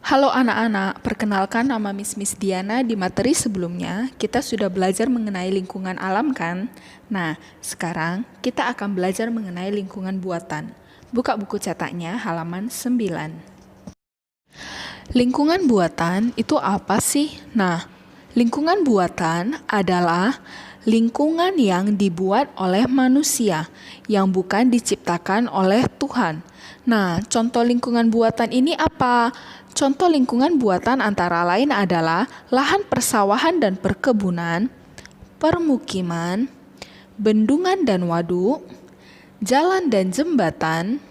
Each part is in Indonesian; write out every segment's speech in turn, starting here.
Halo anak-anak, perkenalkan nama Miss Diana. Di materi sebelumnya, kita sudah belajar mengenai lingkungan alam kan? Nah, sekarang kita akan belajar mengenai lingkungan buatan. Buka buku cetaknya halaman 9. Lingkungan buatan itu apa sih? Nah, lingkungan buatan adalah lingkungan yang dibuat oleh manusia, yang bukan diciptakan oleh Tuhan. Nah, contoh lingkungan buatan ini apa? Contoh lingkungan buatan antara lain adalah lahan persawahan dan perkebunan, permukiman, bendungan dan waduk, jalan dan jembatan,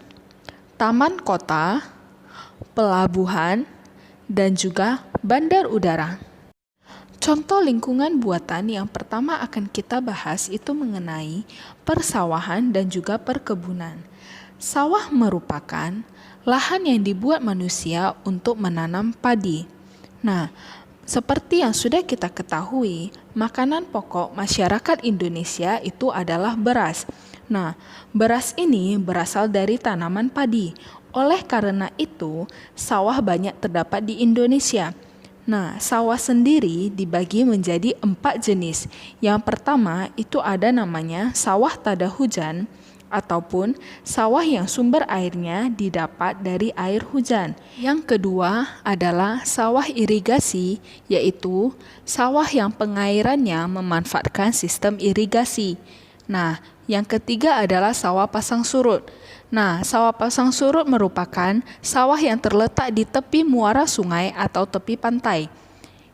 taman kota, pelabuhan, dan juga bandar udara. Contoh lingkungan buatan yang pertama akan kita bahas itu mengenai persawahan dan juga perkebunan. Sawah merupakan lahan yang dibuat manusia untuk menanam padi. Nah, seperti yang sudah kita ketahui, makanan pokok masyarakat Indonesia itu adalah beras. Nah, beras ini berasal dari tanaman padi. Oleh karena itu, sawah banyak terdapat di Indonesia. Nah, sawah sendiri dibagi menjadi 4 jenis. Yang pertama itu ada namanya sawah tada hujan, ataupun sawah yang sumber airnya didapat dari air hujan. Yang kedua adalah sawah irigasi, yaitu sawah yang pengairannya memanfaatkan sistem irigasi. Nah, yang ketiga adalah sawah pasang surut. Nah, sawah pasang surut merupakan sawah yang terletak di tepi muara sungai atau tepi pantai.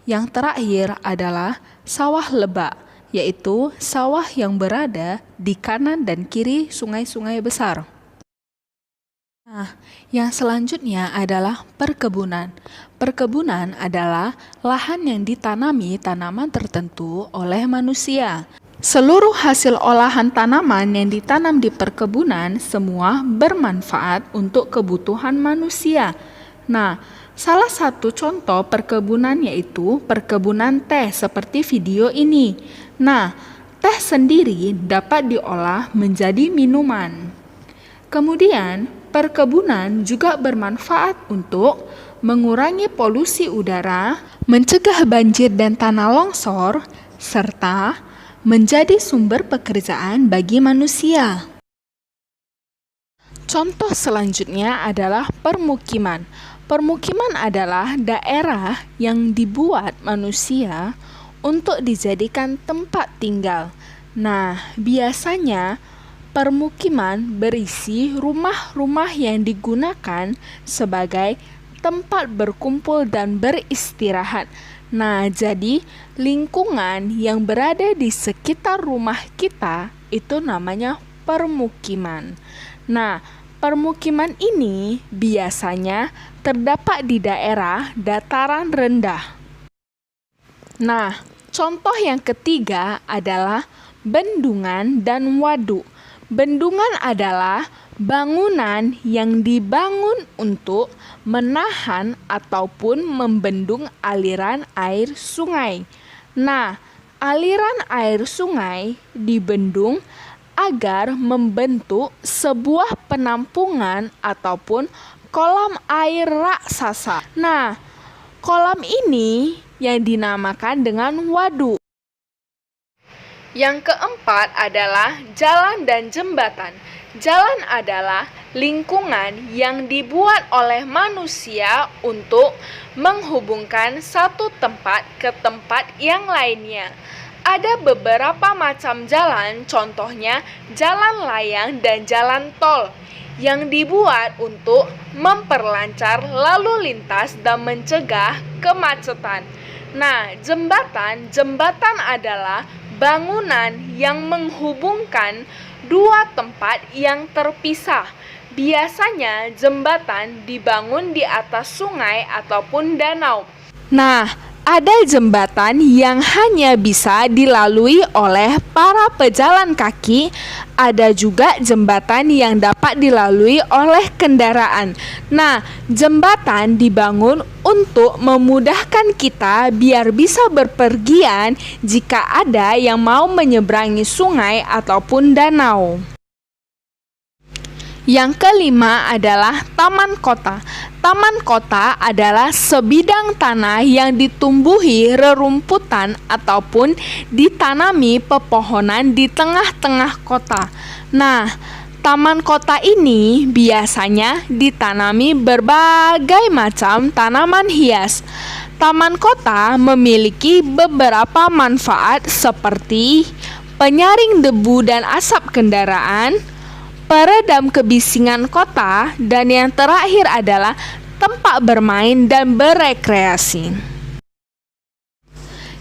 Yang terakhir adalah sawah lebak, yaitu sawah yang berada di kanan dan kiri sungai-sungai besar. Nah, yang selanjutnya adalah perkebunan. Perkebunan adalah lahan yang ditanami tanaman tertentu oleh manusia. Seluruh hasil olahan tanaman yang ditanam di perkebunan semua bermanfaat untuk kebutuhan manusia. Nah, salah satu contoh perkebunan yaitu perkebunan teh seperti video ini. Nah, teh sendiri dapat diolah menjadi minuman. Kemudian, perkebunan juga bermanfaat untuk mengurangi polusi udara, mencegah banjir dan tanah longsor, serta menjadi sumber pekerjaan bagi manusia. Contoh selanjutnya adalah permukiman. Permukiman adalah daerah yang dibuat manusia untuk dijadikan tempat tinggal. Nah, biasanya permukiman berisi rumah-rumah yang digunakan sebagai tempat berkumpul dan beristirahat. Nah, jadi lingkungan yang berada di sekitar rumah kita itu namanya permukiman. Nah, permukiman ini biasanya terdapat di daerah dataran rendah. Nah, contoh yang ketiga adalah bendungan dan waduk. Bendungan adalah bangunan yang dibangun untuk menahan ataupun membendung aliran air sungai. Nah, aliran air sungai dibendung agar membentuk sebuah penampungan ataupun kolam air raksasa. Nah, kolam ini yang dinamakan dengan waduk. Yang keempat adalah jalan dan jembatan. Jalan adalah lingkungan yang dibuat oleh manusia untuk menghubungkan satu tempat ke tempat yang lainnya. Ada beberapa macam jalan, contohnya jalan layang dan jalan tol, yang dibuat untuk memperlancar lalu lintas dan mencegah kemacetan. Nah, jembatan adalah bangunan yang menghubungkan dua tempat yang terpisah. Biasanya jembatan dibangun di atas sungai ataupun danau. Nah, ada jembatan yang hanya bisa dilalui oleh para pejalan kaki, ada juga jembatan yang dapat dilalui oleh kendaraan. Nah, jembatan dibangun untuk memudahkan kita biar bisa berpergian jika ada yang mau menyeberangi sungai ataupun danau. Yang kelima adalah taman kota. Taman kota adalah sebidang tanah yang ditumbuhi rerumputan ataupun ditanami pepohonan di tengah-tengah kota. Nah, taman kota ini biasanya ditanami berbagai macam tanaman hias. Taman kota memiliki beberapa manfaat seperti penyaring debu dan asap kendaraan, peredam kebisingan kota, dan yang terakhir adalah tempat bermain dan berekreasi.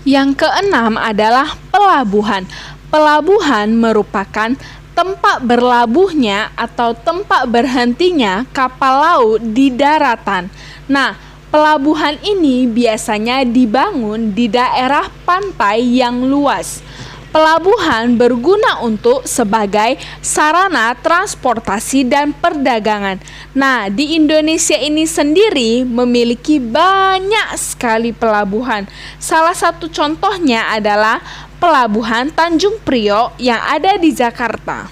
Yang keenam adalah pelabuhan. Pelabuhan merupakan tempat berlabuhnya atau tempat berhentinya kapal laut di daratan. Nah, pelabuhan ini biasanya dibangun di daerah pantai yang luas. Pelabuhan berguna untuk sebagai sarana transportasi dan perdagangan. Nah, di Indonesia ini sendiri memiliki banyak sekali pelabuhan. Salah satu contohnya adalah Pelabuhan Tanjung Priok yang ada di Jakarta.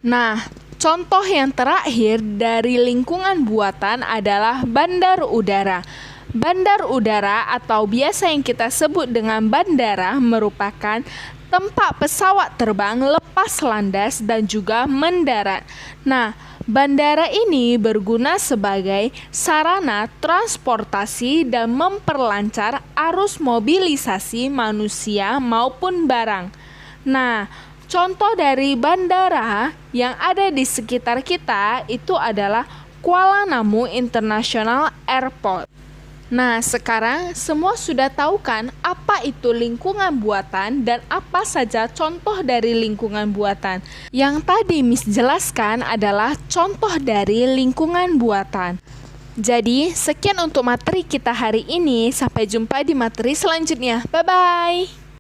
Nah, contoh yang terakhir dari lingkungan buatan adalah bandar udara. Bandar udara atau biasa yang kita sebut dengan bandara merupakan tempat pesawat terbang lepas landas dan juga mendarat. Nah, bandara ini berguna sebagai sarana transportasi dan memperlancar arus mobilisasi manusia maupun barang. Nah, contoh dari bandara yang ada di sekitar kita itu adalah Kuala Namu International Airport. Nah, sekarang semua sudah tahu kan apa itu lingkungan buatan dan apa saja contoh dari lingkungan buatan. Yang tadi Miss jelaskan adalah contoh dari lingkungan buatan. Jadi, sekian untuk materi kita hari ini. Sampai jumpa di materi selanjutnya. Bye-bye!